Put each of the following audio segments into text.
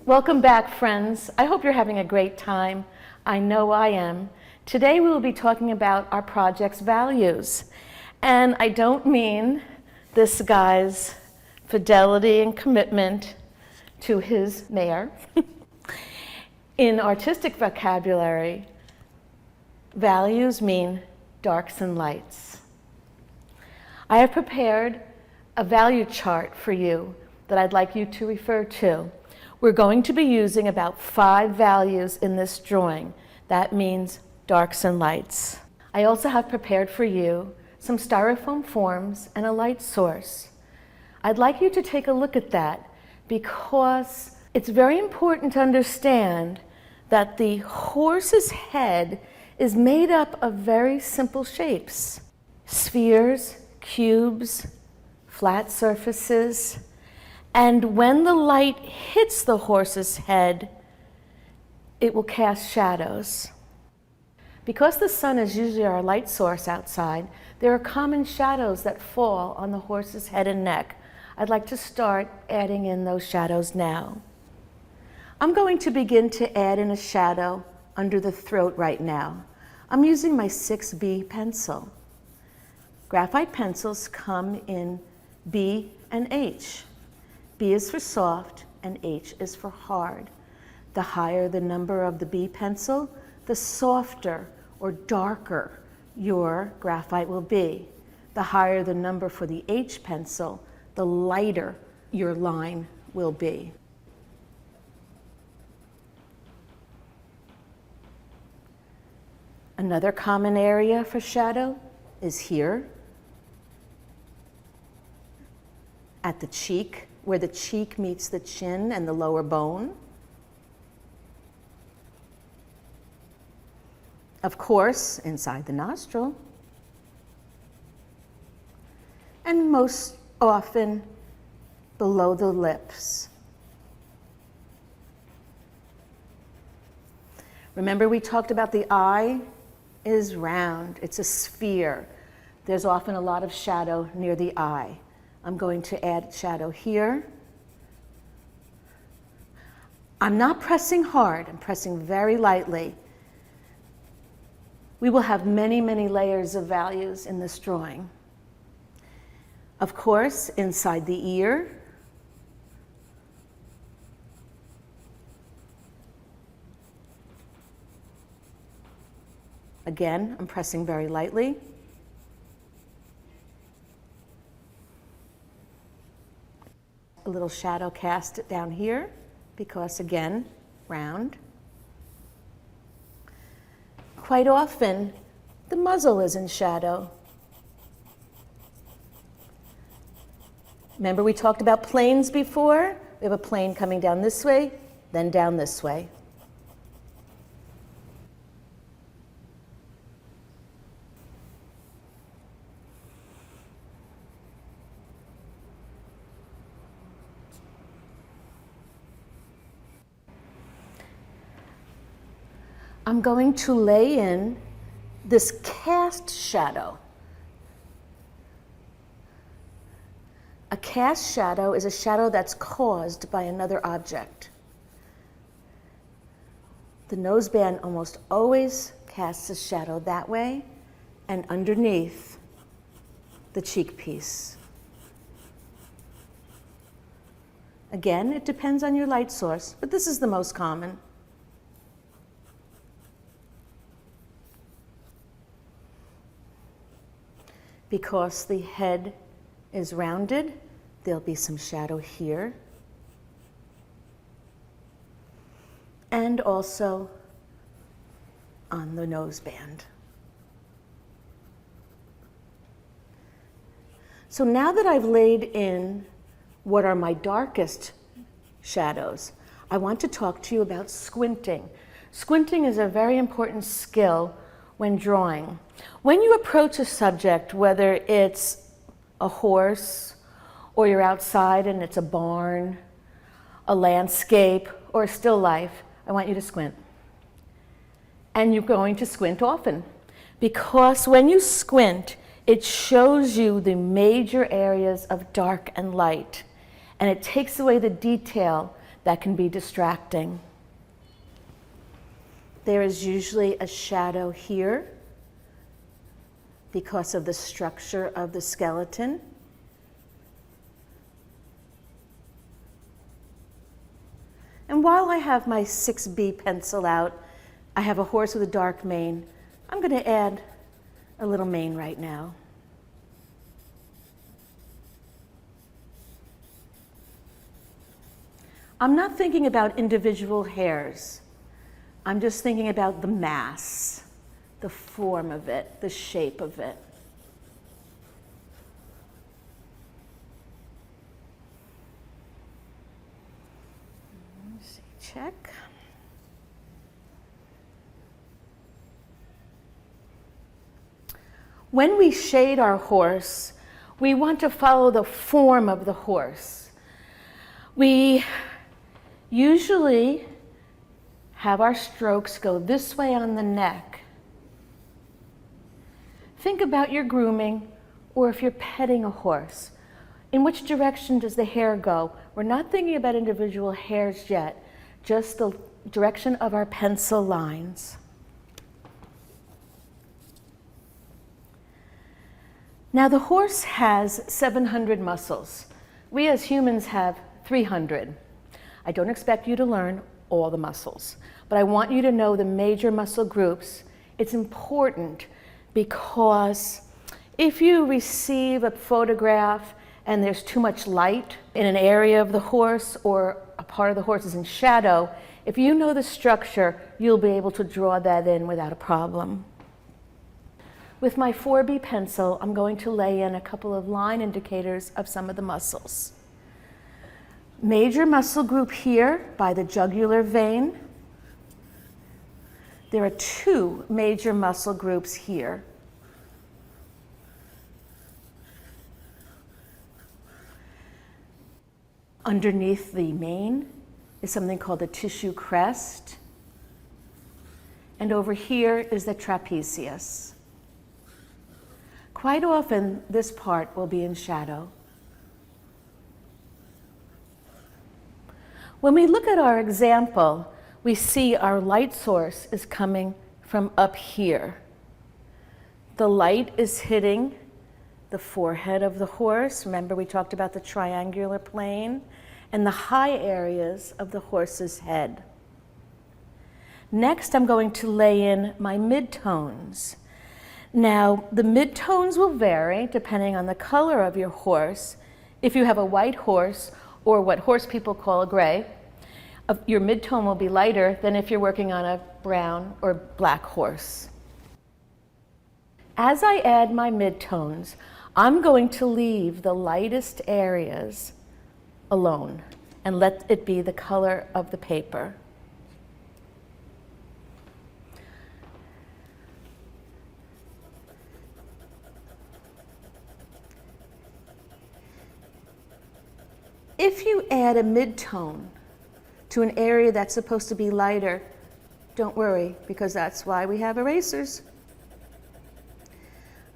Welcome back, friends. I hope you're having a great time. I know I am. Today we will be talking about our project's values. And I don't mean this guy's fidelity and commitment to his mayor. In artistic vocabulary, values mean darks and lights. I have prepared a value chart for you that I'd like you to refer to. We're going to be using about 5 values in this drawing. That means darks and lights. I also have prepared for you some styrofoam forms and a light source. I'd like you to take a look at that because it's very important to understand that the horse's head is made up of very simple shapes. Spheres, cubes, flat surfaces, and when the light hits the horse's head, it will cast shadows. Because the sun is usually our light source outside, there are common shadows that fall on the horse's head and neck. I'd like to start adding in those shadows now. I'm going to begin to add in a shadow under the throat right now. I'm using my 6B pencil. Graphite pencils come in B and H. B is for soft and H is for hard. The higher the number of the B pencil, the softer or darker your graphite will be. The higher the number for the H pencil, the lighter your line will be. Another common area for shadow is here at the cheek, where the cheek meets the chin and the lower bone. Of course, inside the nostril. And most often below the lips. Remember we talked about the eye is round, it's a sphere. There's often a lot of shadow near the eye. I'm going to add shadow here. I'm not pressing hard, I'm pressing very lightly. We will have many, many layers of values in this drawing. Of course, inside the ear, again, I'm pressing very lightly. A little shadow cast down here because, again, round. Quite often, the muzzle is in shadow. Remember we talked about planes before? We have a plane coming down this way, then down this way. I'm going to lay in this cast shadow. A cast shadow is a shadow that's caused by another object. The noseband almost always casts a shadow that way and underneath the cheek piece. Again, it depends on your light source, but this is the most common. Because the head is rounded, there'll be some shadow here. And also on the noseband. So now that I've laid in what are my darkest shadows, I want to talk to you about squinting. Squinting is a very important skill when drawing. When you approach a subject, whether it's a horse, or you're outside and it's a barn, a landscape, or a still life, I want you to squint. And you're going to squint often, because when you squint, it shows you the major areas of dark and light, and it takes away the detail that can be distracting. There is usually a shadow here because of the structure of the skeleton. And while I have my 6B pencil out, I have a horse with a dark mane. I'm going to add a little mane right now. I'm not thinking about individual hairs. I'm just thinking about the mass, the form of it, the shape of it. Let's see, check. When we shade our horse, we want to follow the form of the horse. We usually have our strokes go this way on the neck. Think about your grooming, or if you're petting a horse. In which direction does the hair go? We're not thinking about individual hairs yet, just the direction of our pencil lines. Now the horse has 700 muscles. We as humans have 300. I don't expect you to learn all the muscles, but I want you to know the major muscle groups. It's important because if you receive a photograph and there's too much light in an area of the horse or a part of the horse is in shadow, if you know the structure, you'll be able to draw that in without a problem. With my 4B pencil, I'm going to lay in a couple of line indicators of some of the muscles. Major muscle group here by the jugular vein. There are 2 major muscle groups here. Underneath the mane is something called the tissue crest. And over here is the trapezius. Quite often, this part will be in shadow. When we look at our example, we see our light source is coming from up here. The light is hitting the forehead of the horse. Remember, we talked about the triangular plane and the high areas of the horse's head. Next, I'm going to lay in my midtones. Now, the midtones will vary depending on the color of your horse. If you have a white horse, or what horse people call a gray, your midtone will be lighter than if you're working on a brown or black horse. As I add my midtones, I'm going to leave the lightest areas alone and let it be the color of the paper. If you add a midtone to an area that's supposed to be lighter, don't worry, because that's why we have erasers.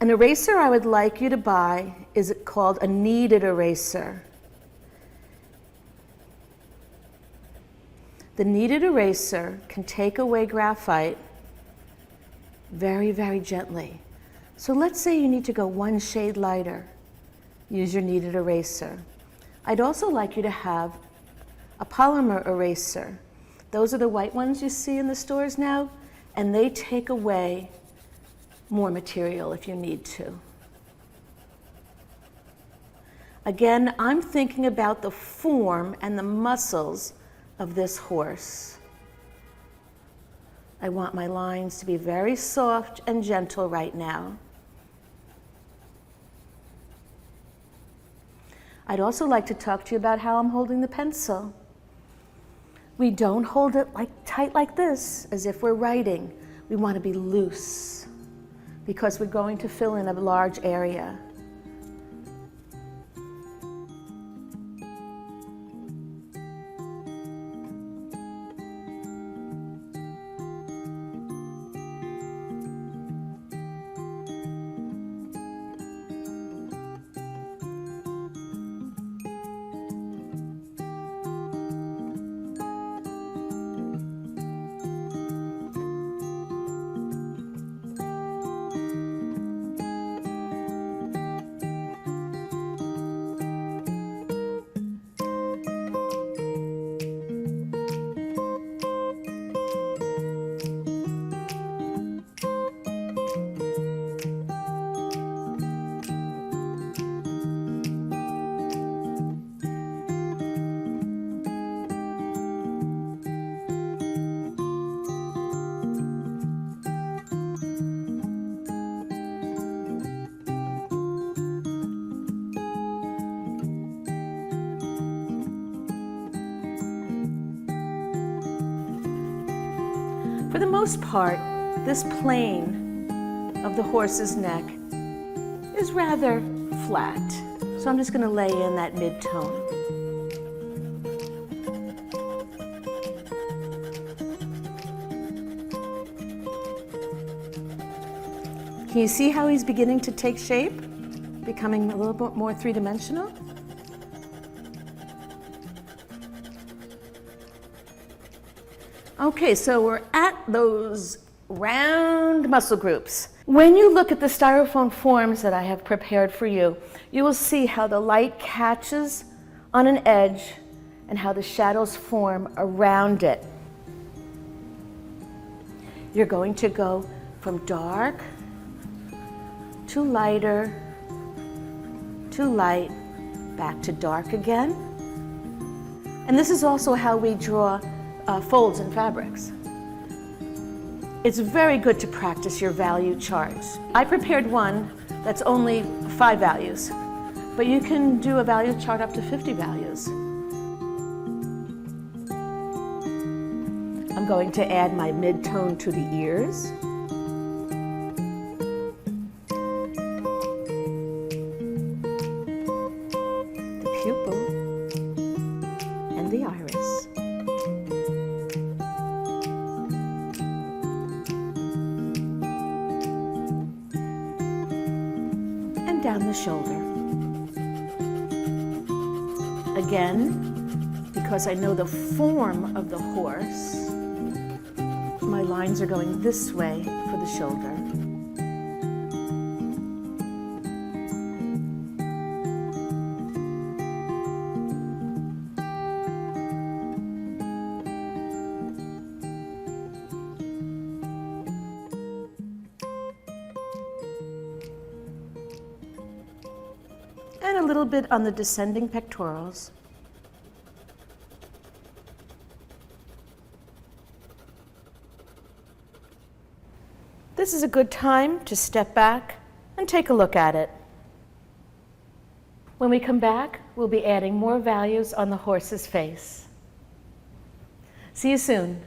An eraser I would like you to buy is called a kneaded eraser. The kneaded eraser can take away graphite very, very gently. So let's say you need to go 1 shade lighter. Use your kneaded eraser. I'd also like you to have a polymer eraser. Those are the white ones you see in the stores now, and they take away more material if you need to. Again, I'm thinking about the form and the muscles of this horse. I want my lines to be very soft and gentle right now. I'd also like to talk to you about how I'm holding the pencil. We don't hold it tight like this, as if we're writing. We want to be loose, because we're going to fill in a large area. For the most part, this plane of the horse's neck is rather flat. So I'm just going to lay in that mid-tone. Can you see how he's beginning to take shape? Becoming a little bit more three-dimensional? Okay, so we're at those round muscle groups. When you look at the styrofoam forms that I have prepared for you, you will see how the light catches on an edge and how the shadows form around it. You're going to go from dark to lighter, to light, back to dark again. And this is also how we draw folds in fabrics. It's very good to practice your value charts. I prepared one that's only 5 values, but you can do a value chart up to 50 values. I'm going to add my mid-tone to the ears. The pupil and the iris. And down the shoulder. Again, because I know the form of the horse, my lines are going this way for the shoulder. And a little bit on the descending pectorals. This is a good time to step back and take a look at it. When we come back, we'll be adding more values on the horse's face. See you soon.